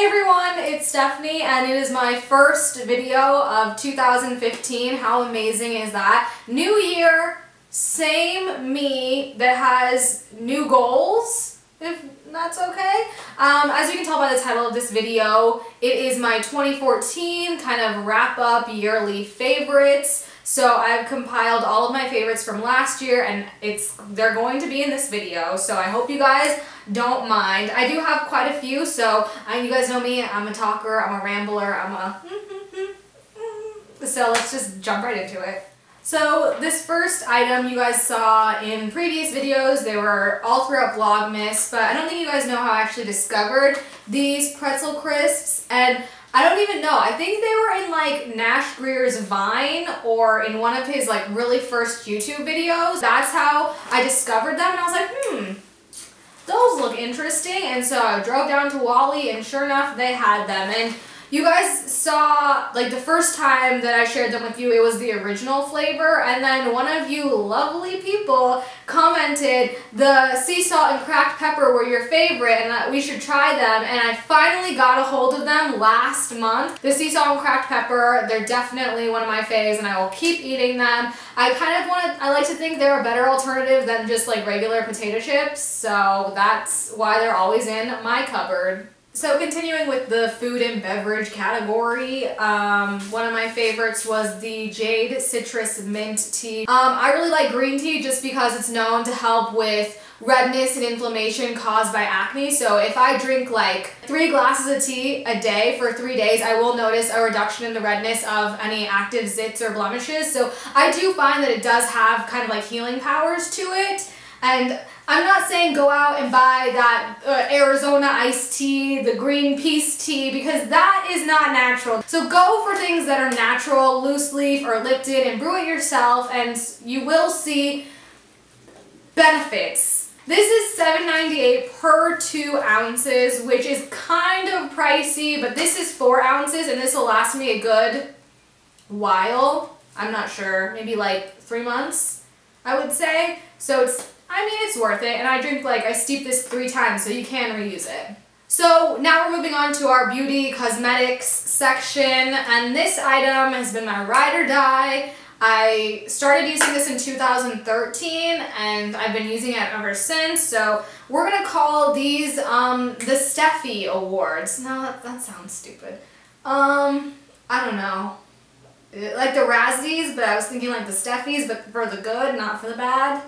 Hey everyone, it's Stephanie and it is my first video of 2015. How amazing is that? New year, same me that has new goals, if that's okay. As you can tell by the title of this video, it is my 2014 kind of wrap up yearly favorites. So I've compiled all of my favorites from last year and they're going to be in this video, so I hope you guys don't mind. I do have quite a few, so you guys know me, I'm a talker, I'm a rambler, so let's just jump right into it. So this first item you guys saw in previous videos, they were all throughout Vlogmas, but I don't think you guys know how I actually discovered these pretzel crisps, and I don't even know. I think they were in like Nash Greer's Vine or in one of his like really first YouTube videos. That's how I discovered them, and I was like, those look interesting. And so I drove down to Wally and sure enough they had them. And you guys saw, like, the first time that I shared them with you, it was the original flavor, and then one of you lovely people commented the sea salt and cracked pepper were your favorite and that we should try them, and I finally got a hold of them last month. The sea salt and cracked pepper, they're definitely one of my faves and I will keep eating them. I like to think they're a better alternative than just like regular potato chips, so that's why they're always in my cupboard. So continuing with the food and beverage category, one of my favorites was the Jade Citrus Mint Tea. I really like green tea just because it's known to help with redness and inflammation caused by acne. So if I drink like 3 glasses of tea a day for 3 days, I will notice a reduction in the redness of any active zits or blemishes. So I do find that it does have kind of like healing powers to it. And I'm not saying go out and buy that Arizona iced tea, the green peace tea, because that is not natural. So go for things that are natural, loose leaf or Lipton, and brew it yourself and you will see benefits. This is $7.98 per 2 ounces, which is kind of pricey, but this is 4 ounces and this will last me a good while. I'm not sure, maybe like 3 months, I would say. So it's worth it, and I steep this 3 times so you can reuse it. So now we're moving on to our beauty cosmetics section, and this item has been my ride or die. I started using this in 2013 and I've been using it ever since, so we're gonna call these the Steffi Awards. No, that sounds stupid. I don't know. Like the Razzies, but I was thinking like the Steffies, but for the good, not for the bad.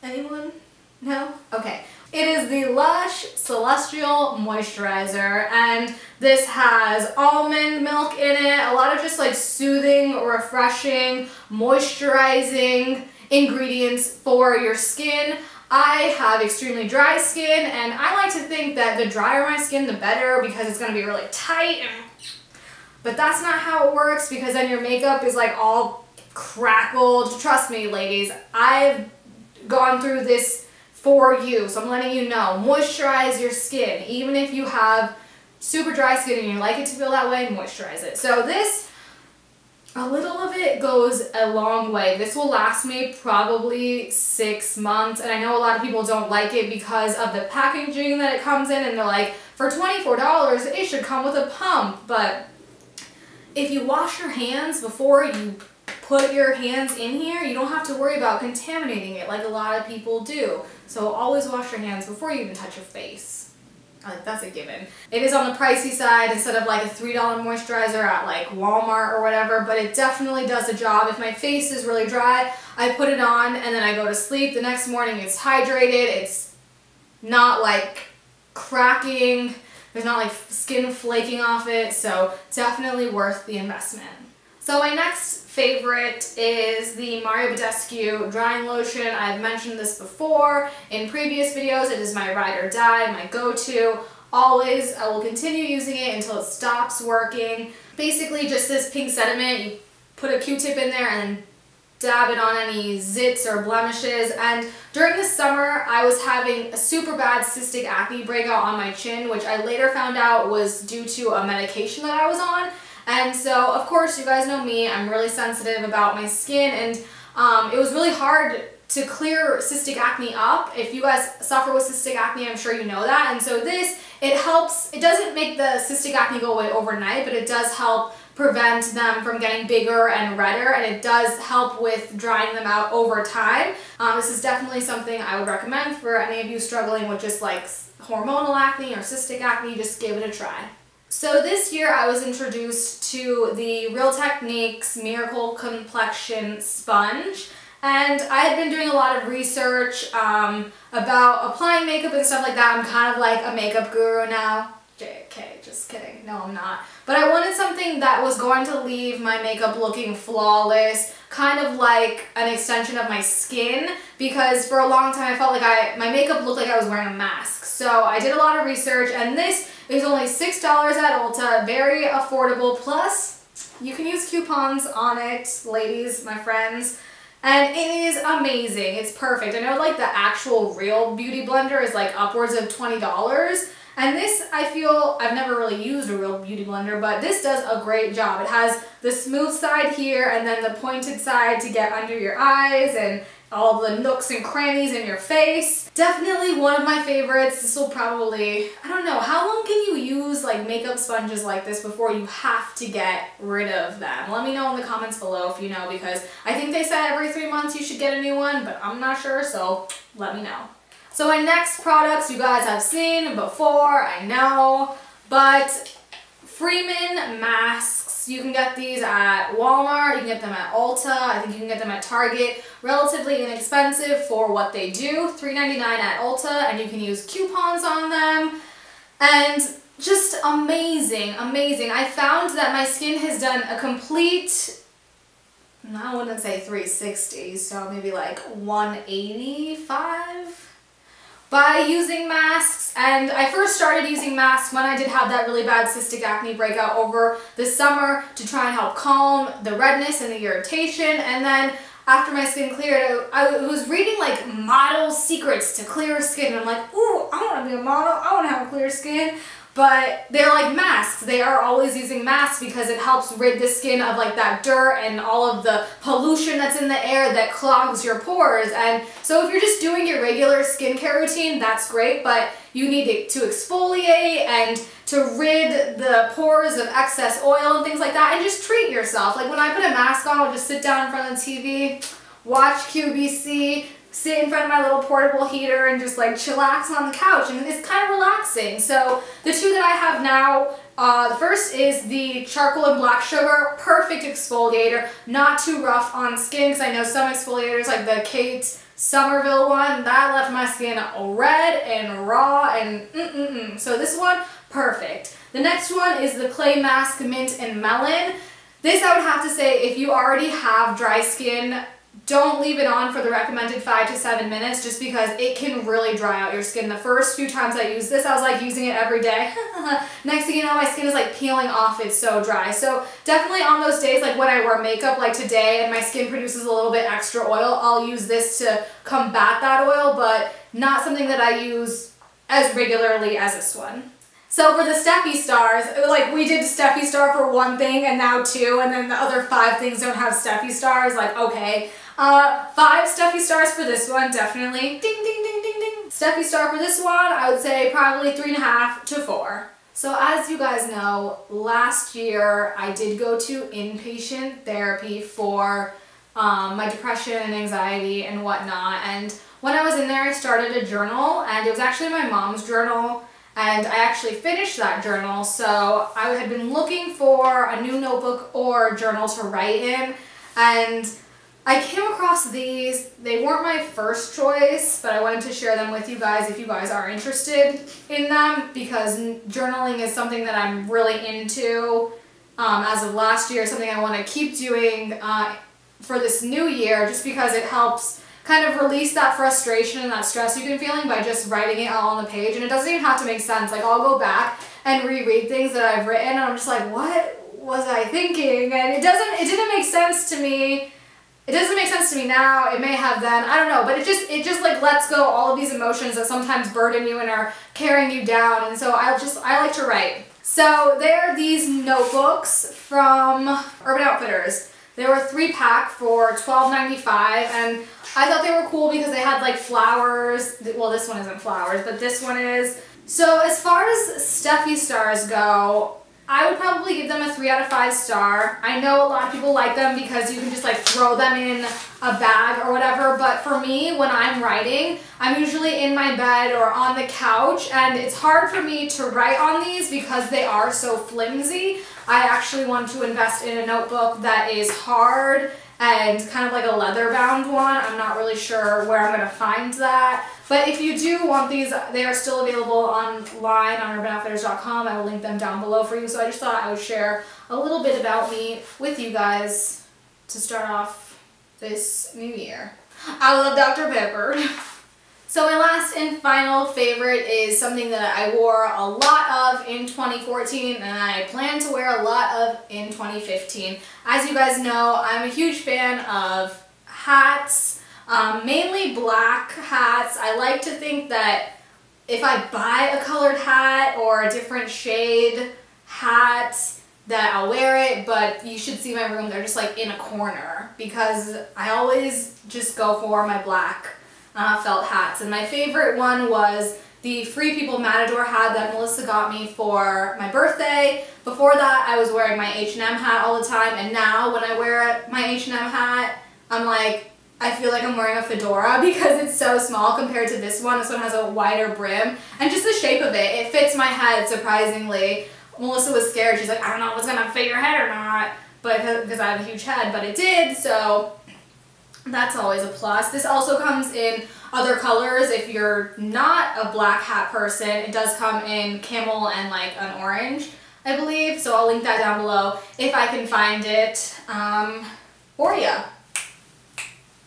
Anyone? No? Okay. It is the Lush Celestial Moisturizer, and this has almond milk in it, a lot of just like soothing, refreshing, moisturizing ingredients for your skin. I have extremely dry skin, and I like to think that the drier my skin, the better, because it's going to be really tight. But that's not how it works, because then your makeup is like all crackled. Trust me, ladies, I've gone through this for you, so I'm letting you know. Moisturize your skin. Even if you have super dry skin and you like it to feel that way, moisturize it. So this, a little of it goes a long way. This will last me probably 6 months, and I know a lot of people don't like it because of the packaging that it comes in, and they're like, for $24 it should come with a pump, but if you wash your hands before you put your hands in here, you don't have to worry about contaminating it like a lot of people do. So always wash your hands before you even touch your face. Like, that's a given. It is on the pricey side instead of like a $3 moisturizer at like Walmart or whatever, but it definitely does the job. If my face is really dry, I put it on and then I go to sleep. The next morning it's hydrated, it's not like cracking, there's not like skin flaking off it, so definitely worth the investment. So my next favorite is the Mario Badescu Drying Lotion. I've mentioned this before in previous videos. It is my ride or die, my go-to. Always, I will continue using it until it stops working. Basically just this pink sediment, you put a Q-tip in there and then dab it on any zits or blemishes. And during the summer, I was having a super bad cystic acne breakout on my chin, which I later found out was due to a medication that I was on. And so, of course, you guys know me, I'm really sensitive about my skin, and it was really hard to clear cystic acne up. If you guys suffer with cystic acne, I'm sure you know that. And so this, it helps, it doesn't make the cystic acne go away overnight, but it does help prevent them from getting bigger and redder, and it does help with drying them out over time. This is definitely something I would recommend for any of you struggling with just like hormonal acne or cystic acne. Just give it a try. So this year I was introduced to the Real Techniques Miracle Complexion Sponge, and I had been doing a lot of research about applying makeup and stuff like that. I'm kind of like a makeup guru now. JK, just kidding. No, I'm not. But I wanted something that was going to leave my makeup looking flawless, kind of like an extension of my skin, because for a long time I felt like my makeup looked like I was wearing a mask. So I did a lot of research, and this is only $6 at Ulta, very affordable, plus you can use coupons on it, ladies, my friends. And it is amazing. It's perfect. I know like the actual real beauty blender is like upwards of $20. And this, I feel, I've never really used a real beauty blender, but this does a great job. It has the smooth side here and then the pointed side to get under your eyes and all the nooks and crannies in your face. Definitely one of my favorites. This will probably, I don't know, how long can you use like makeup sponges like this before you have to get rid of them? Let me know in the comments below if you know, because I think they said every 3 months you should get a new one, but I'm not sure, so let me know. So my next products you guys have seen before, I know, but Freeman masks. You can get these at Walmart, you can get them at Ulta, I think you can get them at Target. Relatively inexpensive for what they do, $3.99 at Ulta, and you can use coupons on them. And just amazing, amazing. I found that my skin has done a complete, I wouldn't say 360, so maybe like 185 by using masks. And I first started using masks when I did have that really bad cystic acne breakout over the summer to try and help calm the redness and the irritation. And then after my skin cleared, I was reading like model secrets to clear skin. And I'm like, ooh, I want to be a model. I want to have clear skin. But they're like masks. They are always using masks because it helps rid the skin of like that dirt and all of the pollution that's in the air that clogs your pores. And so if you're just doing your regular skincare routine, that's great, but you need to exfoliate and to rid the pores of excess oil and things like that, and just treat yourself. Like when I put a mask on, I'll just sit down in front of the TV, watch QVC, sit in front of my little portable heater and just like chillax on the couch, and it's kind of relaxing. So the two that I have now, the first is the charcoal and black sugar, perfect exfoliator, not too rough on skin, because I know some exfoliators like the Kate Somerville one, that left my skin red and raw and so this one, perfect. The next one is the Clay Mask Mint and Melon. This I would have to say, if you already have dry skin, don't leave it on for the recommended 5 to 7 minutes, just because it can really dry out your skin. The first few times I used this, I was like using it every day. Next thing you know, my skin is like peeling off, it's so dry. So definitely on those days, like when I wear makeup like today and my skin produces a little bit extra oil, I'll use this to combat that oil, but not something that I use as regularly as this one. So for the Steffi Stars, like we did Steffi Star for one thing and now two, and then the other 5 things don't have Steffi Stars, like okay. 5 Steffi Stars for this one, definitely. Ding, ding, ding, ding, ding. Steffi Star for this one, I would say probably 3.5 to 4. So as you guys know, last year I did go to inpatient therapy for my depression and anxiety and whatnot. And when I was in there, I started a journal, and it was actually my mom's journal. And I actually finished that journal, so I had been looking for a new notebook or journal to write in, and I came across these. They weren't my first choice, but I wanted to share them with you guys if you guys are interested in them, because journaling is something that I'm really into as of last year, something I want to keep doing for this new year, just because it helps kind of release that frustration and that stress you've been feeling by just writing it all on the page. And it doesn't even have to make sense. Like I'll go back and reread things that I've written and I'm just like, what was I thinking? And it didn't make sense to me. It doesn't make sense to me now. It may have then, I don't know, but it just like lets go all of these emotions that sometimes burden you and are carrying you down. And so I like to write. So there are these notebooks from Urban Outfitters. They were a 3-pack for $12.95, and I thought they were cool because they had like flowers. Well, this one isn't flowers, but this one is. So as far as Steffi stars go, I would probably give them a 3 out of 5 star. I know a lot of people like them because you can just like throw them in a bag or whatever, but for me, when I'm writing, I'm usually in my bed or on the couch, and it's hard for me to write on these because they are so flimsy. I actually want to invest in a notebook that is hard and kind of like a leather-bound one. I'm not really sure where I'm going to find that. But if you do want these, they are still available online on urbanoutfitters.com. I will link them down below for you. So I just thought I would share a little bit about me with you guys to start off this new year. I love Dr. Pepper. So my last and final favorite is something that I wore a lot of in 2014 and I plan to wear a lot of in 2015. As you guys know, I'm a huge fan of hats, mainly black hats. I like to think that if I buy a colored hat or a different shade hat, that I'll wear it, but you should see my room. They're just like in a corner because I always just go for my black felt hats. And my favorite one was the Free People Matador hat that Melissa got me for my birthday. Before that, I was wearing my H&M hat all the time, and now when I wear my H&M hat, I'm like, I feel like I'm wearing a fedora because it's so small compared to this one. This one has a wider brim, and just the shape of it, it fits my head surprisingly. Melissa was scared. She's like, I don't know if it's gonna fit your head or not, but because I have a huge head, but it did, so that's always a plus. This also comes in other colors. If you're not a black hat person, it does come in camel and like an orange, I believe. So I'll link that down below if I can find it for ya.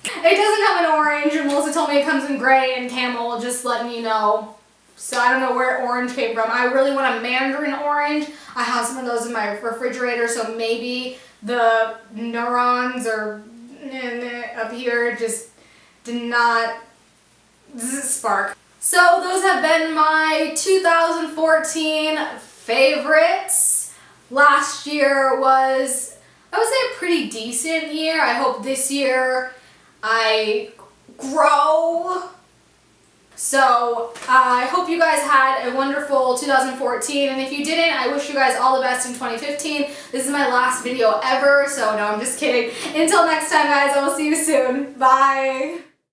It doesn't come in orange, and Melissa told me it comes in gray and camel, just letting you know. So I don't know where orange came from. I really want a mandarin orange. I have some of those in my refrigerator, so maybe the neurons are up here just did not spark. So those have been my 2014 favorites. Last year was, I would say, a pretty decent year. I hope this year I grow. So I hope you guys had a wonderful 2014, and if you didn't, I wish you guys all the best in 2015. This is my last video ever, so no, I'm just kidding. Until next time, guys, I will see you soon. Bye!